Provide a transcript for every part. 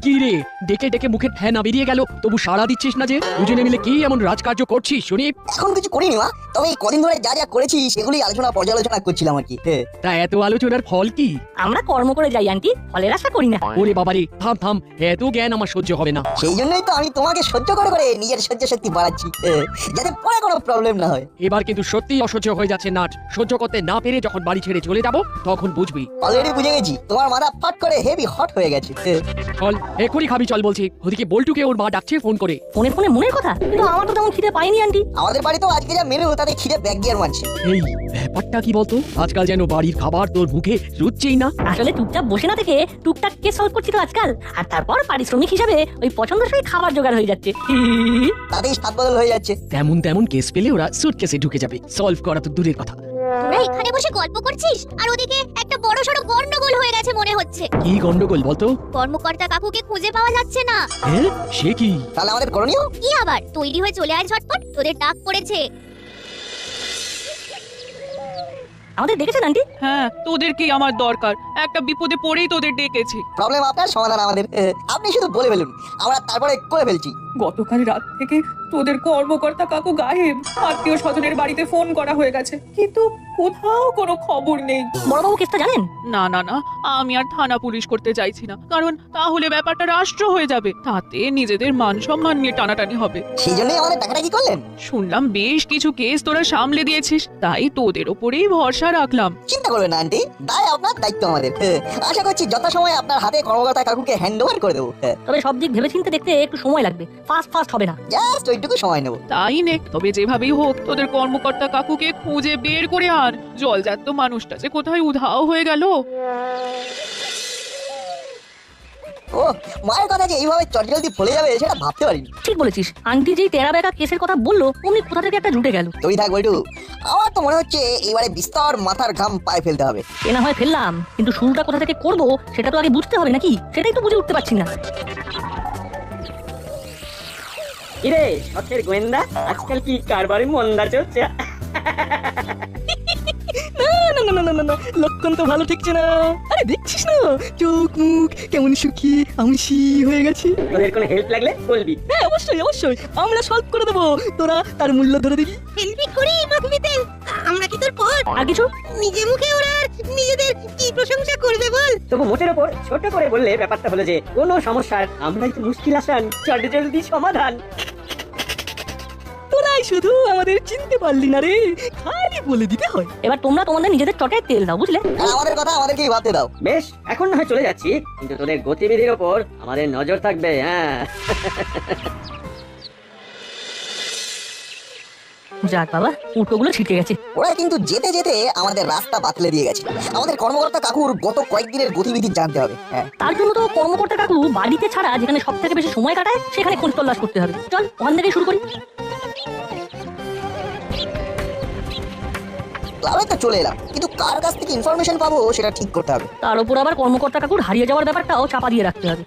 কি রে, ডেকে ডেকে মুখে হ্যাঁ না বেরিয়ে গেল, তবু সাড়া দিচ্ছিস না যে? দুজনে মিলে কি এমন রাজকার্য করছিস শুনি? এখন কিছু করিনি মা, তবে এই কদিন ধরে যা যা করেছি সেগুলি পর্যালোচনা করছিলাম আর কি। তা এত আলোচনার ফল কি? আমরা কর্ম করে যাই আন্টি, ফলের আশা করি না। ওরে বাবারে, থাম থাম, এত জ্ঞান আমার সহ্য হবে না। সেই জন্যই তো আমি তোমাকে সহ্য করে করে নিজের সহ্য শক্তি বাড়াচ্ছি, যাতে পরে কোনো প্রবলেম না হয়। এবার কিন্তু সত্যিই অসহ্য হয়ে যাচ্ছে নাট। সহ্য করতে না পেরে যখন বাড়ি ছেড়ে চলে যাব তখন বুঝবি। অলরেডি বুঝে গেছি তোমার মাথা ফাট করে হেভি হট হয়ে গেছে। চল এখনই খাবি, চল বলছি। ওদিকে বল্টুকে ওর মা ডাকছে ফোন করে। ফোনে ফোনে মনের কথা, কিন্তু আমার তো তেমন খিদে পাইনি আন্টি। আমাদের বাড়ি তো আজকে যা মেনু তাতে খিদে ব্যাগ গিয়ার মারছে। এই ব্যাপারটা কি বলতো? আজকাল যেন বাড়ির খাবার তোর মুখে রুচছেই না। আসলে চুপচাপ বসে না থেকে টুকটাক কেস সলভ করছি তো আজকাল, আর তারপর পারিশ্রমিক হিসাবে ওই পছন্দসই খাবার জোগাড় হয়ে যাচ্ছে। তাতেই স্বাদ বদল হয়ে যাচ্ছে। তেমন তেমন কেস পেলে ওরা সুটকেসে ঢুকে যাবে, সলভ করা তো দূরের কথা। তোরা এখানে বসে গল্প করছিস আর ওদিকে একটা বড়সড় গন্ডগোল হয়ে গেছে মনে হচ্ছে। কি গন্ডগোল বলতো? কর্মকর্তা কাকুকে খুঁজে পাওয়া যাচ্ছে না। হ্যাঁ, সে কি? তাহলে আমাদের করণীয় কি আবার? তৈরি হয়ে চলে আয় ঝটপট, তোদের ডাক পড়েছে। আমাদের দেখেছেন আন্টি? হ্যাঁ, তোদেরকেই আমার দরকার। একটা বিপদে পড়েই তোদের ডেকেছি। প্রবলেম আপনার, সমাধান আমাদের। আপনি শুধু বলে ফেলুন, আমরা তারপরে করে ফেলছি। গতকাল রাত থেকে তোদের কর্মকর্তা কাকু গায়েব। আত্মীয় স্বজনের বাড়িতে ফোন করা হয়ে গেছে, কিন্তু কোথাও কোনো খবর নেই। বড়বাবু কেসটা জানেন? না না না, আমি আর থানা পুলিশ করতে চাইছি না, কারণ তাহলে ব্যাপারটা রাষ্ট্র হয়ে যাবে। তাতে নিজেদের মান সম্মান নিয়ে টানাটানি হবে। সেই জন্যই আমাদের টাকাটা কি করলেন? শুনলাম বেশ কিছু কেস তোরা সামলে দিয়েছিস, তাই তোদের ওপরেই ভরসা রাখলাম। চিন্তা করবেন না আন্টি, দায় আপনার, দায়িত্ব আমাদের। আশা করছি যথাসময়ে আপনার হাতে কর্মকর্তা কাকুকে হ্যান্ড ওভার করে দেবো। তবে সব দিক ভেবেচিন্তে দেখতে একটু সময় লাগবে, ফাস্ট হবে না। জাস্ট ওইটুকু সময় নেবো। তাই নে, তবে যেভাবেই হোক তোদের কর্মকর্তা কাকুকে খুঁজে বের করে আন। জলজাত মানুষটা যে কোথায় উধাও হয়ে গেল। ও, মায়ের কথা যে এইভাবে চটজলদি ফলে যাবে সেটা ভাবতে পারিনি। ঠিক বলেছিস, আন্টি যেই টেরা বেকা কেসের কথা বললো অমনি কোথা থেকে একটা জুটে গেল। তুই থাক বৈঠু, আমার তো মনে হচ্ছে এবারে বিস্তর মাথার ঘাম পায়ে ফেলতে হবে। এ না হয় ফেললাম, কিন্তু শুরুটা কোথা থেকে করবো সেটা তো আগে বুঝতে হবে নাকি? সেটাই তো বুঝে উঠতে পারছি না। কিরে শখের গোয়েন্দা, আজকাল কি কারবারে মন্দা চলছে? লক্ষণ তো ভালো ঠিকছে না। আরে দেখছিস না, চোখ মুখ কেমন শুকিয়ে আমসি হয়ে গেছে। তোদের কোনো হেল্প লাগলে বলবি। হ্যাঁ অবশ্যই অবশ্যই, আমরা সলভ করে দেবো। তোরা তার মূল্য ধরে দিবি। হেলপি করি মাখবিতে, আমরা কি তোর পর? আর কিছু? নিজে মুখে ওরা নিজেদের কি প্রশংসা করবে বল? তবু মোটের ওপর ছোট করে বললে ব্যাপারটা হলো যে কোনো সমস্যার আমরাই তো মুশকিল আসান জলদি সমাধান। তোরাই শুধু আমাদের চিনতে পারলি না রে, খালি বলে দিতে হয়। এবার তোমরা তোমাদের নিজেদের চটে তেল দাও, বুঝলে? আর আমাদের কথা আমাদেরকেই ভাবতে দাও। বেশ, এখন না হয় চলে যাচ্ছি, কিন্তু তোদের গতিবিধির ওপর আমাদের নজর থাকবে। হ্যাঁ, যাক বাবা, উল্টোগুলো ছিটকে গেছে। ওরা কিন্তু যেতে যেতে আমাদের রাস্তা বাতলে দিয়ে গেছে। আমাদের কর্মকর্তা কাকুর গত কয়েকদিনের গতিবিধি জানতে হবে। হ্যাঁ, তার জন্য তো কর্মকর্তা কাকু বাড়িতে ছাড়া যেখানে সব থেকে বেশি সময় কাটায় সেখানে খোঁজ তল্লাশ করতে হবে। চল ওখান থেকেই শুরু করি। ক্লাবে তো চলে এলাম, কিন্তু কার কাছ থেকে ইনফরমেশন পাবো সেটা ঠিক করতে হবে। তার উপর আবার কর্মকর্তা কাকুর হারিয়ে যাওয়ার ব্যাপারটাও চাপা দিয়ে রাখতে হবে।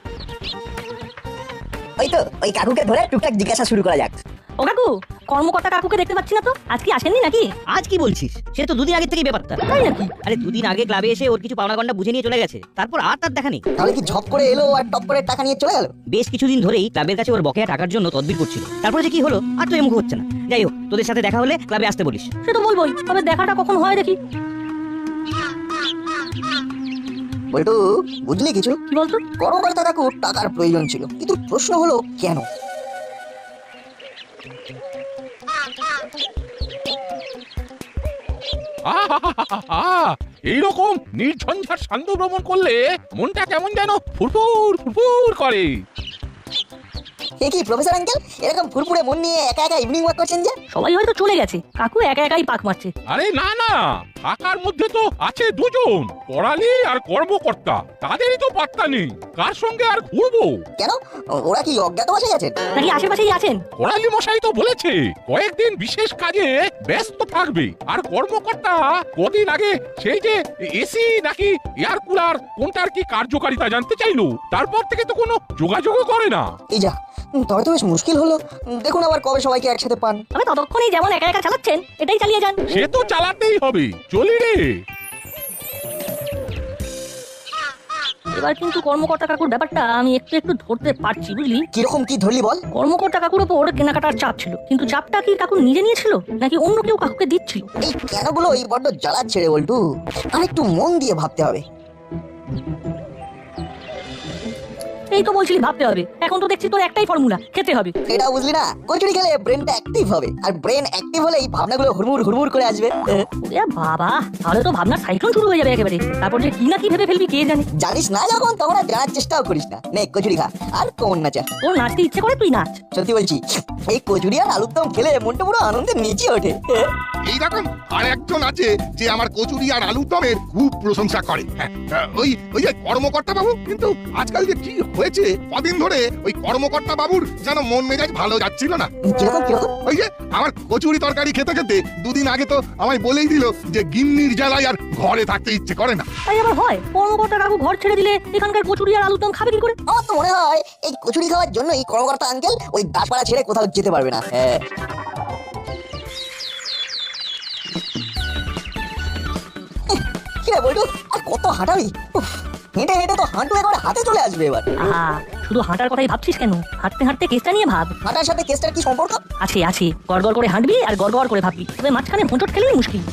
ওই তো ওই কাকুকে ধরে টুকটাক জিজ্ঞাসা শুরু করা যাক। ও কাকু, কর্মকর্তা কাকুকে দেখতে পাচ্ছি না তো, আজ কি আসেননি নাকি? আজ কি বলছিস? সে তো দুদিন আগে থেকেই ব্যাপারটা। তাই নাকি? আরে দুদিন আগে ক্লাবে এসে ওর কিছু পাওনা গন্ডা বুঝে নিয়ে চলে গেছে, তারপর আর তার দেখা নেই। তাহলে কি ঝপ করে এলো আর টপ করে টাকা নিয়ে চলে গেল? বেশ কিছুদিন ধরেই ক্লাবের কাছে ওর বকেয়া টাকার জন্য তদবির করছিল, তারপরে যে কি হলো আর তো এমুখ হচ্ছে না। যাই হোক, তোদের সাথে দেখা হলে ক্লাবে আসতে বলিস। সে তো বলবোই, তবে দেখাটা কখন হয় দেখি। বলটু, বুঝলি কিছু? কি বলতো? কর্মকর্তা কাকুর টাকার প্রয়োজন ছিল, কিন্তু প্রশ্ন হলো কেন? এইরকম নির্ঝঞ্ঝাট শান্ত ভ্রমণ করলে মনটা কেমন যেন ফুরফুর ফুরফুর করে। এ কি প্রফেসর আঙ্কেল, এরকম ফুরফুরে মন নিয়ে একা একা ইভিনিং ওয়াক করছেন যে? সবাই হয়তো চলে গেছে, কাকু একা একাই পাক মারছে। আরে না না, থাকার মধ্যে তো আছে দুজন, করালি আর কর্মকর্তা। তাদেরই তো পাত্তা নেই, কার সঙ্গে আর ঘুরবো। কেন, ওরা কি অজ্ঞাতবাসে গেছেন? নাকি আশেপাশেই আছেন? করালি মশাই তো বলেছে কয়েকদিন বিশেষ কাজে ব্যস্ত থাকবে। আর কর্মকর্তা কদিন আগে সেই যে এসি নাকি এয়ার কুলার কোনটার কি কার্যকারিতা জানতে চাইলো, তারপর থেকে তো কোনো যোগাযোগও করে না। এই যা, তবে তো বেশ মুশকিল হলো। দেখুন আবার কবে সবাইকে একসাথে পান। তবে ততক্ষণই যেমন একা একা চালাচ্ছেন এটাই চালিয়ে যান। সে তো চালাতেই হবে, চলি রে। এবার কিন্তু কর্মকর্তা কাকুর ব্যাপারটা আমি একটু একটু ধরতে পারছি, বুঝলি? কিরকম কি ধরলি বল? কর্মকর্তা কাকুর ওপর কেনাকাটার চাপ ছিল, কিন্তু চাপটা কি কাকু নিজে নিয়েছিল নাকি অন্য কেউ কাকুকে দিচ্ছিল? এই কেনগুলো এই বড্ড জ্বালাচ্ছে রে বল্টু, আর একটু মন দিয়ে ভাবতে হবে। এই তো বলছিলি ভাবতে হবে, এখন তো দেখছি তোর একটাই ফর্মুলা, খেতে হবে। এটা বুঝলি না, কচুরি খেলে ব্রেনটা অ্যাক্টিভ হবে, আর ব্রেন অ্যাক্টিভ হলে এই ভাবনাগুলো হুড়মুড় হুড়মুড় করে আসবে। ওরে বাবা, তাহলে তো ভাবনার সাইক্লোন শুরু হয়ে যাবে একেবারে। তারপর যে কি না কি ভেবে ফেলবি কে জানে। জানিস না যখন, তখন আর জানার চেষ্টাও করিস না। নে কচুরি খা, আর কোন নাচা। তোর নাচতে ইচ্ছে করে তুই নাচ। সত্যি বলছি, এই কচুরি আর আলুর দম খেলে মনটা পুরো আনন্দে নিচে ওঠে। এইরকম আর একজন আছে যে আমার কচুরি আর আলুর দমের খুব প্রশংসা করে। ওই যে কর্মকর্তা বাবু, কিন্তু আজকাল যে কি হয়েছে, কদিন ধরে ওই কর্মকর্তা বাবুর যেন মন মেজাজ ভালো যাচ্ছিল না। কিরকম কিরকম? ওই যে আমার কচুরি তরকারি খেতে খেতে দুদিন আগে তো আমায় বলেই দিল যে গিন্নির জ্বালায় আর ঘরে থাকতে ইচ্ছে করে না। তাই আবার হয়, কর্মকর্তা কাকু ঘর ছেড়ে দিলে এখানকার কচুরি আর আলুর দম খাবে কি করে? আমার তো মনে হয় এই কচুরি খাওয়ার জন্য এই কর্মকর্তা আঙ্কেল ওই দাসপাড়া ছেড়ে কোথাও যেতে পারবে না। কি রে বল্টু, আর কত হাঁটাবি? উফ, হেঁটে হেঁটে তো হাঁটু একবার হাতে চলে আসবে এবার। আহা, শুধু হাঁটার কথাই ভাবছিস কেন? হাঁটতে হাঁটতে কেসটা নিয়ে ভাব। হাঁটার সাথে কেসটার কি সম্পর্ক? আছে আছে, গড়গড় করে হাঁটবি আর গড়গড় করে ভাববি, তবে মাঝখানে হোঁচট খেলেই মুশকিল।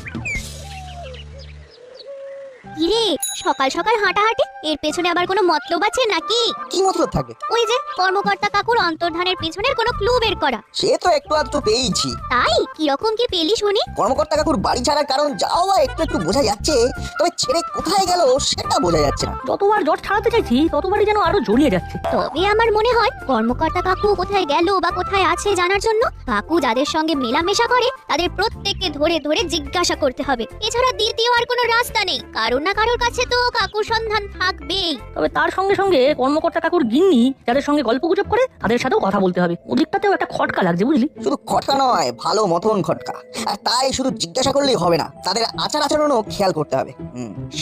কিরে, সকাল সকাল হাঁটাহাঁটি, এর পেছনে আবার কোনো মতলব আছে নাকি? কি মতলব থাকে? ওই যে কর্মকর্তা কাকুর অন্তর্ধানের পেছনের কোনো ক্লু বের করা। সে তো একটু আধটু পেয়েছি। তাই কিরকম কি পেলি শুনি? কর্মকর্তা কাকুর বাড়ি ছাড়ার কারণ যাও বা একটু একটু বোঝা যাচ্ছে, তবে ছেড়ে কোথায় গেল সেটা বোঝা যাচ্ছে না। যতবার জট ছাড়াতে চাইছি ততবারই যেন আরো জড়িয়ে যাচ্ছে। তবে আমার মনে হয় কর্মকর্তা কাকু কোথায় গেল বা কোথায় আছে জানার জন্য কাকু যাদের সঙ্গে মেলামেশা করে তাদের প্রত্যেককে ধরে ধরে জিজ্ঞাসা করতে হবে। এছাড়া দ্বিতীয় আর কোনো রাস্তা নেই, কারোর না কারোর কাছে তো কাকুর সন্ধান থাকবেই। তবে তার সঙ্গে সঙ্গে কর্মকর্তা কাকুর গিন্নি যাদের সঙ্গে গল্পগুজব করে তাদের সাথেও কথা বলতে হবে। ওদিকটাতেও একটা খটকা লাগছে, বুঝলি? শুধু খটকা নয়, ভালো মতন খটকা। আর তাই শুধু জিজ্ঞাসা করলেই হবে না, তাদের আচার আচরণও খেয়াল করতে হবে।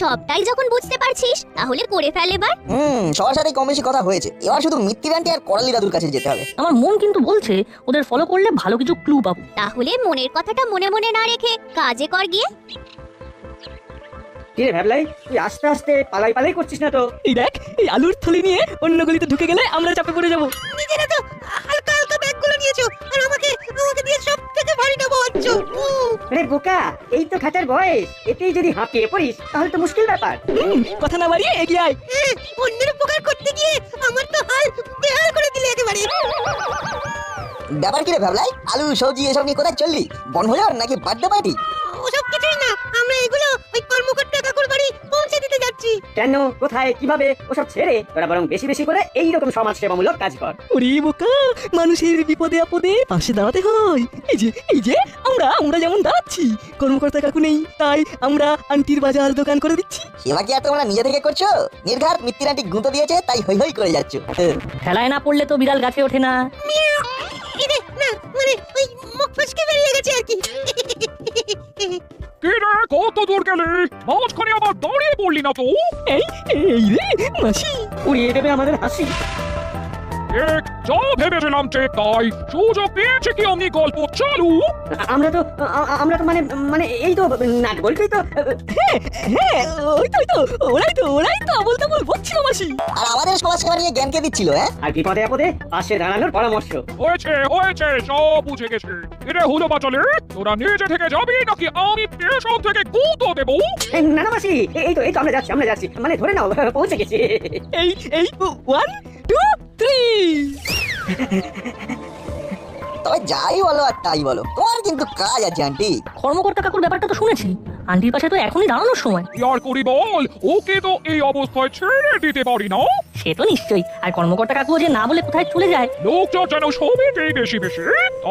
সবটাই যখন বুঝতে পারছিস তাহলে করে ফেল এবার। সবার সাথে কম বেশি কথা হয়েছে, এবার শুধু মিত্তির আন্টি আর করালি দাদুর কাছে যেতে হবে। আমার মন কিন্তু বলছে ওদের ফলো করলে ভালো কিছু ক্লু পাবো। তাহলে মনের কথাটা মনে মনে না রেখে কাজে কর গিয়ে। কি রে ভাবলাই, তুই আস্তে আস্তে পালাই পালাই করছিস না তো? এই দেখ, এই আলুর থলি নিয়ে অন্য গলিতে ঢুকে গেলে আমরা চাপে পড়ে যাবো। নিজেরা তো হালকা হালকা ব্যাগগুলো নিয়েছো আর আমাকে দিয়ে সব থেকে ভারী নেবো আচ্ছা। আরে বোকা, এই তো খাঁচার বয়স, এতেই যদি হাঁপিয়ে পড়িস তাহলে তো মুশকিল ব্যাপার। কথা না বাড়িয়ে এগিয়ে আয়। অন্যের উপকার করতে গিয়ে আমার তো হাল বেহাল করে দিলে একেবারে। ব্যাপার কি রে ভাবলাই, আলু সবজি এসব নিয়ে কোথায় চললি? বনভোজন নাকি বার্থডে পার্টি? ওসব কিছুই না, আমরা এগুলো ওই কর্মকর্তা কাকুর বাড়ি পৌঁছে দিতে যাচ্ছি। কেন, কোথায়, কিভাবে ওসব ছেড়ে তোরা বরং বেশি বেশি করে এইরকম সমাজ সেবামূলক কাজ কর। ওরে বোকা, মানুষের বিপদে আপদে পাশে দাঁড়াতে হয়। এই যে আমরা যেমন দাঁড়াচ্ছি, কর্মকর্তা কাকু নেই তাই আমরা আন্টির বাজার দোকান করে দিচ্ছি। সেবা কি আর তোমরা নিজে থেকে করছো? নির্ঘাত মিত্তির আন্টি গুঁতো দিয়েছে তাই হই হই করে যাচ্ছ। খেলায় না পড়লে তো বিড়াল গাছে ওঠে না। মানে ওই মুখ ফসকে বেরিয়ে গেছে আর কি। কি রে, কত দূর গেলে? মাঝখানে আবার দাঁড়িয়ে পড়লি না তো? এই রে মাসি, উড়িয়ে দেবে আমাদের হাসি। যা ভেবেছিলাম ঠিক তাই, সুযোগ পেয়েছে কি অমনি গল্প চালু। আমরা তো মানে এই তো নাট বলতেই তো। হ্যাঁ ওরাই তো আবল তাবল বলছিল মাসি। আর আমাদের সমাজ সেবা নিয়ে জ্ঞানকে দিচ্ছিল। আর বিপদে আপদে পাশে দাঁড়ানোর পরামর্শ। হয়েছে সব বুঝে গেছে। এটা হলো বাচালে, তোরা নিজে থেকে যাবি নাকি আমি পেছন থেকে গুঁতো দেবো? না না মাসি, এই তো আমরা যাচ্ছি, মানে ধরে নাও পৌঁছে গেছি। এই 1 2 3। তবে যাই বলো আর তাই বলো, তোমার কিন্তু কাজ আছে আন্টি। কর্মকর্তা কাকুর ব্যাপারটা তো শুনেছি, আন্টির পাশে তো এখনই দাঁড়ানোর সময়। আর করি বল, ওকে তো এই অবস্থায় ছেড়ে দিতে পারি না। সে তো নিশ্চয়ই, আর কর্মকর্তা কাকু যে না বলে কোথায় চলে যায়। লোকটা যেন সবেতেই বেশি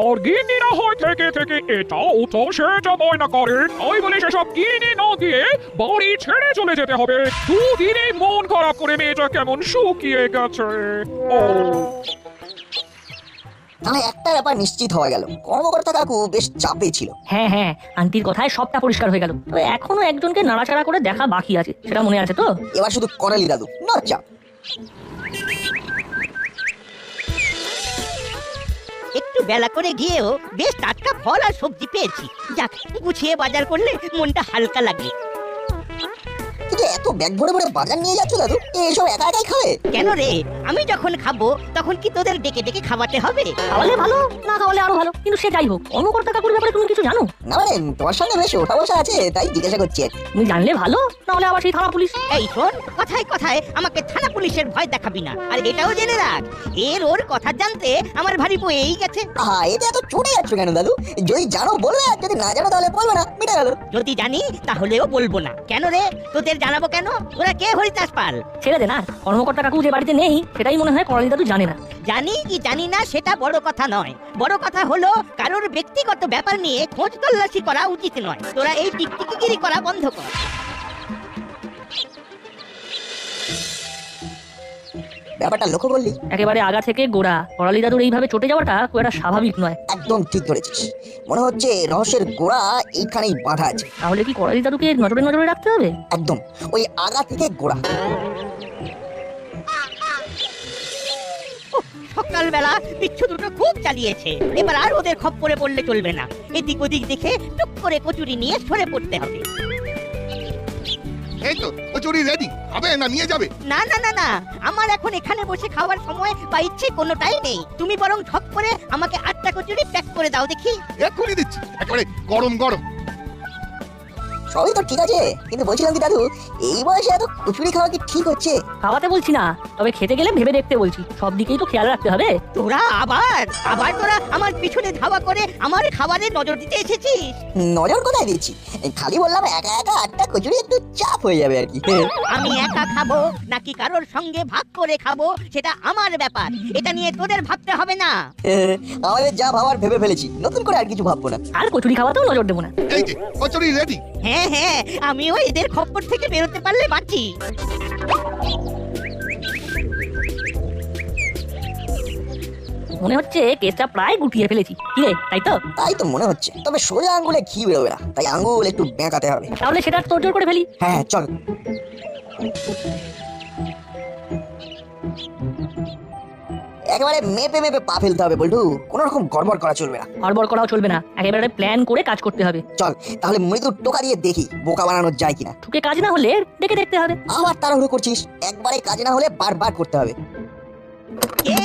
আর গিন্নিরা হয় থেকে এটা ওটা সেটা ময়না করে, তাই বলে সেসব কিনে না দিয়ে বাড়ি ছেড়ে চলে যেতে হবে। দুদিনে মন খারাপ করে মেয়েটা কেমন শুকিয়ে গেছে। তাহলে একটা ব্যাপার নিশ্চিত হয়ে গেল, কর্মকর্তা কাকু বেশ চাপে ছিল। হ্যাঁ, আন্টির কথায় সবটা পরিষ্কার হয়ে গেল। তো এখনো একজনকে নাড়াচাড়া করে দেখা বাকি আছে, সেটা মনে আছে তো? এবার শুধু করালি দাদু, না চাপ। একটু বেলা করে গিয়েও বেশ টাটকা ফল আর সবজি পেয়েছি। যাক, গুছিয়ে বাজার করলে মনটা হালকা লাগে। কিন্তু এত ব্যাগ ভরে ভরে বাজার নিয়ে যাচ্ছ দাদু, এসব একা একাই খাবে? কেন রে, আমি যখন খাবো তখন কি তোদের ডেকে ডেকে খাওয়াতে হবে? খাওয়ালে ভালো, না খাওয়ালে আরো ভালো, কিন্তু সে যাই হোক, কর্মকর্তা কাকুর ব্যাপারে তুমি কিছু জানো? না মানে তোমার সঙ্গে বেশ ওঠা বসা আছে, তাই জিজ্ঞাসা করছি আর কি। তুমি জানলে ভালো, না হলে আবার সেই থানা পুলিশ। এই শোন, কথায় কথায় আমাকে থানা পুলিশের ভয় দেখাবি না। আর এটাও জেনে রাখ, এর ওর কথা জানতে আমার ভারী বয়েই গেছে। এটা এত চটে যাচ্ছ কেন দাদু? যদি জানো বলবে, আর যদি না জানো তাহলে বলবে না, মিটে গেল। যদি জানি তাহলেও বলবো না। কেন রে, তোদের জানাবো কেন? ওরা কে হরিদাস পাল? ছেড়ে দে না, কর্মকর্তা কাকু যে বাড়িতে নেই সেটাই মনে হয় করালি দাদু জানে না। জানি কি জানি না সেটা বড় কথা নয়, বড় কথা হলো কারোর ব্যক্তিগত ব্যাপার নিয়ে খোঁজ তল্লাশি করা উচিত নয়। তোরা এই টিকটিকিগিরি করা বন্ধ কর। ব্যাপারটা লক্ষ্য করলি? একেবারে আগা থেকে গোড়া করালি দাদুর এইভাবে চটে যাওয়াটা খুব একটা স্বাভাবিক নয়। একদম ঠিক ধরেছিস, মনে হচ্ছে রহস্যের গোড়া এইখানেই বাঁধা আছে। তাহলে কি করালি দাদুকে নজরে নজরে রাখতে হবে? একদম, ওই আগা থেকে গোড়া। সকালবেলা বিচ্ছু দুটো খুব চালিয়েছে, এবার আর ওদের খপ্পরে পড়লে চলবে না। এদিক ওদিক দেখে টুক করে কচুরি নিয়ে সরে পড়তে হবে। এই তো কচুরি রেডি, হবে না নিয়ে যাবে? না না না না, আমার এখন এখানে বসে খাওয়ার সময় বা ইচ্ছে কোনোটাই নেই। তুমি বরং ঠক করে আমাকে 8টা কচুরি প্যাক করে দাও দেখি। এক্ষুনি দিচ্ছি, একেবারে গরম গরম। সবই তো ঠিক আছে, কিন্তু বলছিলাম কি দাদু, এই বয়সে এত কচুরি খাওয়া কি ঠিক হচ্ছে? খাওয়াতে বলছি না, তবে খেতে গেলে ভেবে দেখতে বলছি। সব দিকেই তো খেয়াল রাখতে হবে। তোরা আবার আবার তোরা আমার পিছনে ধাওয়া করে আমার খাবারে নজর দিতে এসেছিস। নজর কোথায় দিচ্ছি, খালি বললাম একা একা 8টা কচুরি একটু চাপ হয়ে যাবে আর কি। আমি একা খাবো নাকি কারোর সঙ্গে ভাগ করে খাবো সেটা আমার ব্যাপার, এটা নিয়ে তোদের ভাবতে হবে না। আমাদের যা ভাবার ভেবে ফেলেছি, নতুন করে আর কিছু ভাববো না। আর কচুরি খাওয়াতেও নজর দেবো না। এই যে কচুরি রেডি। হ্যাঁ হ্যাঁ, আমিও এদের খপ্পর থেকে বেরোতে পারলে বাঁচি। মনে হচ্ছে কেসটা প্রায় গুটিয়ে ফেলেছি। কি রে, তাই তো? তাই তো মনে হচ্ছে, তবে সোজা আঙ্গুলে ঘি বেরোবে না, তাই আঙ্গুল একটু বেঁকাতে হবে। তাহলে সেটা তোড়জোড় করে ফেলি। হ্যাঁ চল। একেবারে মেপে মেপে পা ফেলতে হবে বল্টু, কোনো রকম গড়বড় করা চলবে না। হড়বড় করাও চলবে না, একেবারে প্ল্যান করে কাজ করতে হবে। চল তাহলে মৃদু টোকা দিয়ে দেখি বোকা বানানো যায় কিনা। ঠুকে কাজ না হলে দেখে দেখতে হবে। আবার তাড়াহুড়ো করছিস, একবারে কাজ না হলে বারবার করতে হবে। কে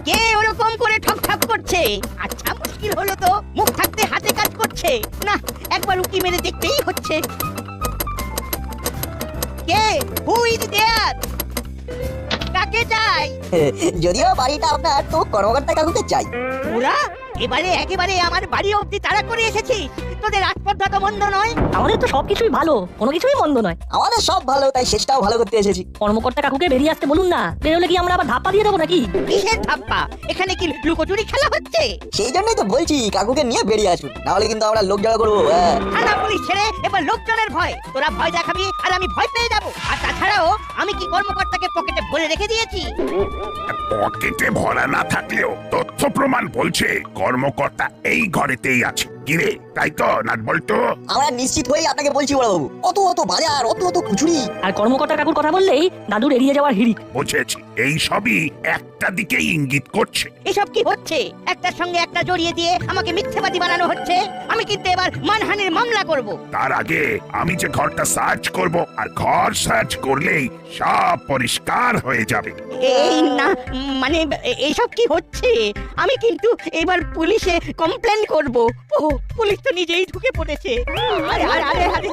কে ওরকম করে ঠক ঠক করছে? আচ্ছা, মুশকিল হলো তো, মুখ থাকতে হাতে কাজ করছে না, একবার উকি মেরে দেখতেই হচ্ছে। কে, হু ইজ দেয়ার? কাকে চাই? যদিও বাড়িটা আপনার, তো কর্মকর্তা কাকুকে চাই। তোরা এবারে একেবারে আমার বাড়ি অবধি তাড়া করে এসেছিস, তোদের আস্পর্ধা তো মন্দ নয়। আমাদের তো সবকিছুই ভালো, কোনো কিছুই মন্দ নয়। আমাদের সব ভালো, তাই শেষটাও ভালো করতে এসেছি। কর্মকর্তা কাকুকে বেরিয়ে আসতে বলুন না, বেরোলে কি আমরা আবার ধাপ্পা দিয়ে দেবো নাকি? কিসের ধাপ্পা? এখানে কি লুকোচুরি খেলা হচ্ছে? সেই জন্যই তো বলছি কাকুকে নিয়ে বেরিয়ে আসুন, না হলে কিন্তু আমরা লোক জড়ো করবো। থানা পুলিশ ছেড়ে এবার লোকজনের ভয়, তোরা ভয় দেখাবি আর আমি ভয় পেয়ে যাবো। আর তাছাড়াও আমি কি কর্মকর্তাকে পকেটে ভরে রেখে দিয়েছি? পকেটে ভরা না থাকলেও তথ্য প্রমাণ বলছে কর্মকর্তা এই ঘরেতেই আছে। কিরে, তাই তো নাট বলতো? আমরা নিশ্চিত হয়ে আপনাকে বলছি বড়বাবু, অত অত বাজার, অত অত খুচুরি। আর কর্মকর্তা কাকুর কথা বললেই দাদুর এড়িয়ে যাওয়ার হিড়িক। বুঝেছি, এই সবই একটা দিকেই ইঙ্গিত করছে। এসব কি হচ্ছে? একটার সঙ্গে একটা জড়িয়ে দিয়ে আমাকে মিথ্যেবাদী বানানো হচ্ছে। আমি কিন্তু এবার মানহানির মামলা করব। তার আগে আমি যে ঘরটা সার্চ করব, আর ঘর সার্চ করলেই সব পরিষ্কার হয়ে যাবে। এই না, মানে এইসব কি হচ্ছে? আমি কিন্তু এবার পুলিশে কমপ্লেন করব। ও, পুলিশ তো নিজেই ঢুকে পড়েছে। আরে আরে আরে আরে,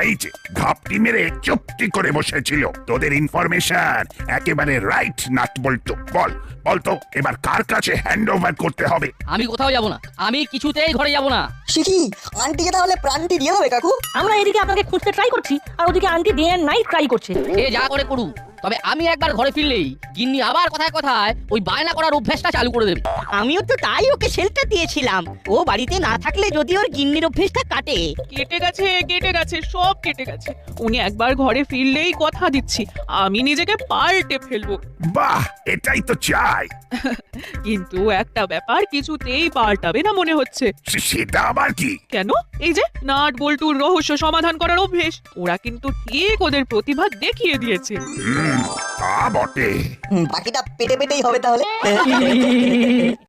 এই যে ঘাপটি মেরে চুপটি করে বসেছিল, তোদের ইনফরমেশন একেবারে রাইট নাট বলতো। বলতো এবার কার কাছে হ্যান্ড ওভার করতে হবে? আমি কোথাও যাব না, আমি কিছুতেই ঘরে যাব না। শিখি আন্টিকে তাহলে প্রাণটি দিয়ে হবে কাকু। আমরা এদিকে আপনাকে খুঁজতে ট্রাই করছি, আর ওদিকে aunty day and night try করছে। এ যা করে করুক, তবে আমি একবার ঘরে ফিরলেই গিন্নি আবার কথায় কথায় ওই বায়না করার অভ্যাসটা চালু করে দেবে। আমিও তো তাই ওকে শেল্টার দিয়েছিলাম। ও বাড়িতে না থাকলে যদি ওর গিন্নির অভ্যেসটা কাটে। কেটে গেছে, সব কেটে গেছে। উনি একবার ঘরে ফিরলেই কথা দিচ্ছি, আমি নিজেকে পাল্টে ফেলবো। বাহ, এটাই তো চাই। কিন্তু একটা ব্যাপার কিছুতেই পাল্টাবে না মনে হচ্ছে। সেটা আবার কি? কেন? এই যে নাট বল্টুর রহস্য সমাধান করার অভ্যেস, ওরা কিন্তু ঠিক ওদের প্রতিভা দেখিয়ে দিয়েছে। তা বটে। বাকিটা পেটে পেটেই হবে তাহলে।